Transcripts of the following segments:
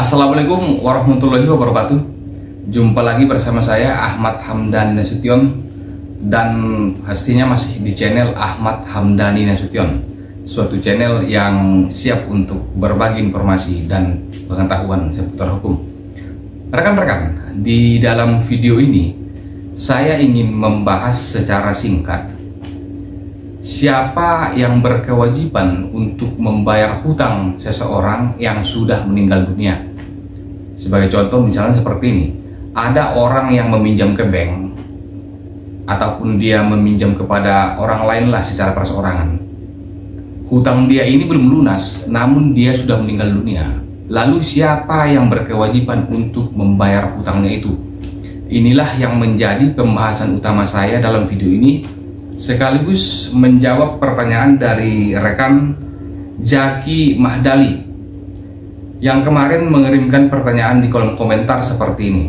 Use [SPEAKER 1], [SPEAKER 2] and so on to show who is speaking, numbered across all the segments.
[SPEAKER 1] Assalamualaikum warahmatullahi wabarakatuh. Jumpa lagi bersama saya Ahmad Hamdani Nasution, dan pastinya masih di channel Ahmad Hamdani Nasution, suatu channel yang siap untuk berbagi informasi dan pengetahuan seputar hukum. Rekan-rekan, di dalam video ini saya ingin membahas secara singkat siapa yang berkewajiban untuk membayar hutang seseorang yang sudah meninggal dunia. Sebagai contoh misalnya seperti ini, ada orang yang meminjam ke bank ataupun dia meminjam kepada orang lain lah secara perseorangan. Hutang dia ini belum lunas, namun dia sudah meninggal dunia. Lalu siapa yang berkewajiban untuk membayar hutangnya itu? Inilah yang menjadi pembahasan utama saya dalam video ini, sekaligus menjawab pertanyaan dari rekan Zaki Mahdali yang kemarin mengirimkan pertanyaan di kolom komentar seperti ini.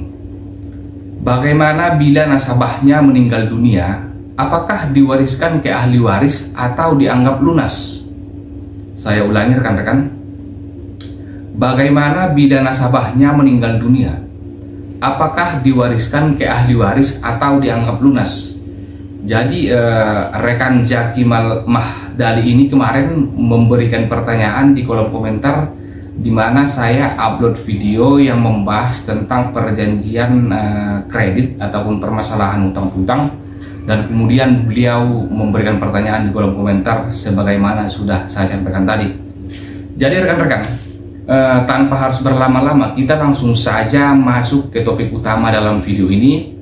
[SPEAKER 1] Bagaimana bila nasabahnya meninggal dunia, apakah diwariskan ke ahli waris atau dianggap lunas? Saya ulangi rekan-rekan. Bagaimana bila nasabahnya meninggal dunia, apakah diwariskan ke ahli waris atau dianggap lunas? Jadi rekan Zaki Mahdali ini kemarin memberikan pertanyaan di kolom komentar, di mana saya upload video yang membahas tentang perjanjian kredit ataupun permasalahan hutang piutang, dan kemudian beliau memberikan pertanyaan di kolom komentar sebagaimana sudah saya sampaikan tadi. Jadi rekan-rekan, tanpa harus berlama-lama, kita langsung saja masuk ke topik utama dalam video ini.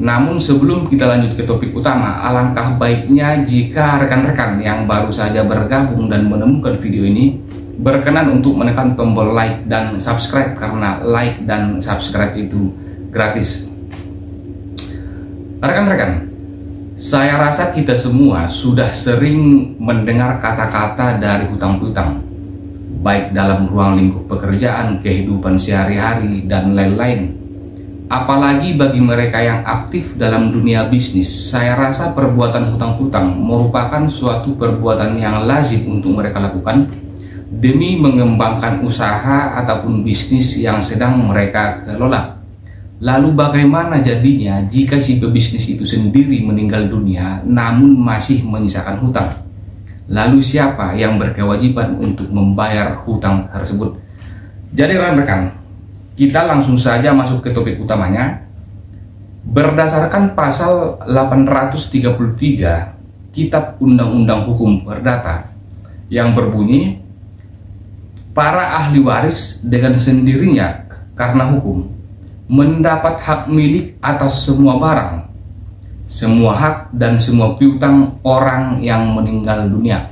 [SPEAKER 1] Namun sebelum kita lanjut ke topik utama, alangkah baiknya jika rekan-rekan yang baru saja bergabung dan menemukan video ini berkenan untuk menekan tombol like dan subscribe, karena like dan subscribe itu gratis. Rekan-rekan, saya rasa kita semua sudah sering mendengar kata-kata dari hutang piutang, baik dalam ruang lingkup pekerjaan, kehidupan sehari-hari, dan lain-lain. Apalagi bagi mereka yang aktif dalam dunia bisnis, saya rasa perbuatan hutang piutang merupakan suatu perbuatan yang lazim untuk mereka lakukan demi mengembangkan usaha ataupun bisnis yang sedang mereka kelola. Lalu bagaimana jadinya jika si pebisnis itu sendiri meninggal dunia namun masih menyisakan hutang? Lalu siapa yang berkewajiban untuk membayar hutang tersebut? Jadi rekan-rekan, kita langsung saja masuk ke topik utamanya. Berdasarkan pasal 833 Kitab Undang-Undang Hukum Perdata yang berbunyi, para ahli waris dengan sendirinya karena hukum mendapat hak milik atas semua barang, semua hak dan semua piutang orang yang meninggal dunia.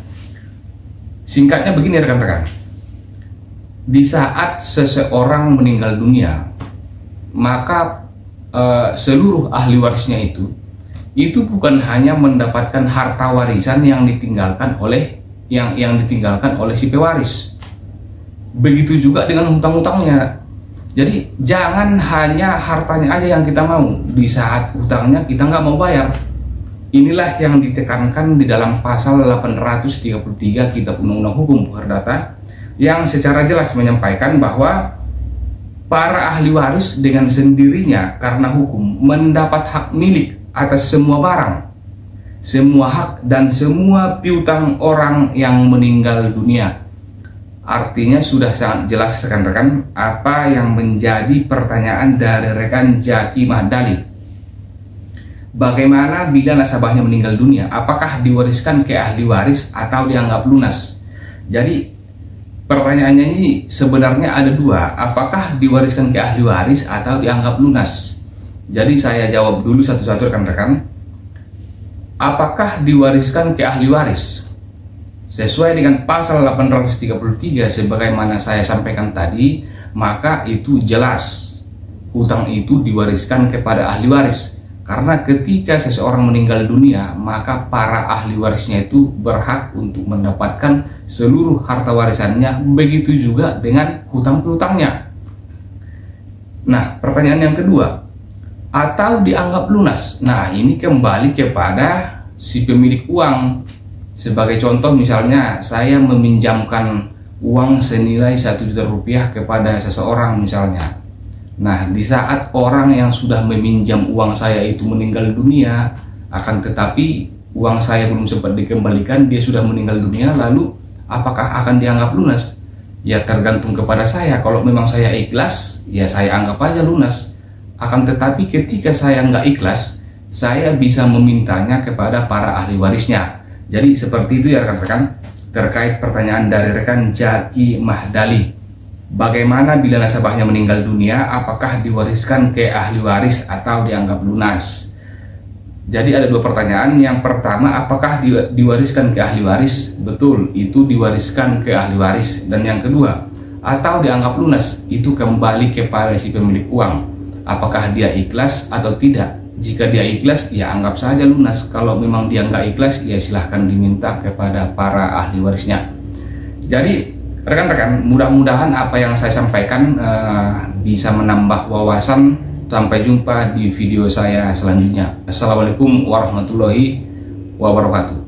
[SPEAKER 1] Singkatnya begini rekan-rekan, di saat seseorang meninggal dunia, maka seluruh ahli warisnya itu bukan hanya mendapatkan harta warisan yang ditinggalkan oleh ditinggalkan oleh si pewaris. Begitu juga dengan hutang-hutangnya. Jadi jangan hanya hartanya aja yang kita mau, di saat hutangnya kita nggak mau bayar. Inilah yang ditekankan di dalam pasal 833 Kitab Undang-Undang Hukum Perdata, yang secara jelas menyampaikan bahwa para ahli waris dengan sendirinya karena hukum mendapat hak milik atas semua barang, semua hak dan semua piutang orang yang meninggal dunia. Artinya sudah sangat jelas rekan-rekan apa yang menjadi pertanyaan dari rekan Zaki Mahdali. Bagaimana bila nasabahnya meninggal dunia? Apakah diwariskan ke ahli waris atau dianggap lunas? Jadi pertanyaannya ini sebenarnya ada dua, apakah diwariskan ke ahli waris atau dianggap lunas? Jadi saya jawab dulu satu-satu rekan-rekan. Apakah diwariskan ke ahli waris? Sesuai dengan pasal 833 sebagaimana saya sampaikan tadi, maka itu jelas hutang itu diwariskan kepada ahli waris. Karena ketika seseorang meninggal dunia, maka para ahli warisnya itu berhak untuk mendapatkan seluruh harta warisannya, begitu juga dengan hutang piutangnya. Nah, pertanyaan yang kedua, atau dianggap lunas. Nah, ini kembali kepada si pemilik uang. Sebagai contoh misalnya, saya meminjamkan uang senilai 1 juta rupiah kepada seseorang misalnya. Nah, di saat orang yang sudah meminjam uang saya itu meninggal dunia, akan tetapi uang saya belum sempat dikembalikan, dia sudah meninggal dunia, lalu apakah akan dianggap lunas? Ya tergantung kepada saya. Kalau memang saya ikhlas, ya saya anggap aja lunas. Akan tetapi ketika saya nggak ikhlas, saya bisa memintanya kepada para ahli warisnya. Jadi seperti itu ya rekan-rekan, terkait pertanyaan dari rekan Jaki Mahdali. Bagaimana bila nasabahnya meninggal dunia, apakah diwariskan ke ahli waris atau dianggap lunas? Jadi ada dua pertanyaan. Yang pertama, apakah diwariskan ke ahli waris? Betul, itu diwariskan ke ahli waris. Dan yang kedua, atau dianggap lunas, itu kembali kepada si pemilik uang. Apakah dia ikhlas atau tidak? Jika dia ikhlas, ya anggap saja lunas. Kalau memang dia nggak ikhlas, ya silahkan diminta kepada para ahli warisnya. Jadi rekan-rekan, mudah-mudahan apa yang saya sampaikan bisa menambah wawasan. Sampai jumpa di video saya selanjutnya. Assalamualaikum warahmatullahi wabarakatuh.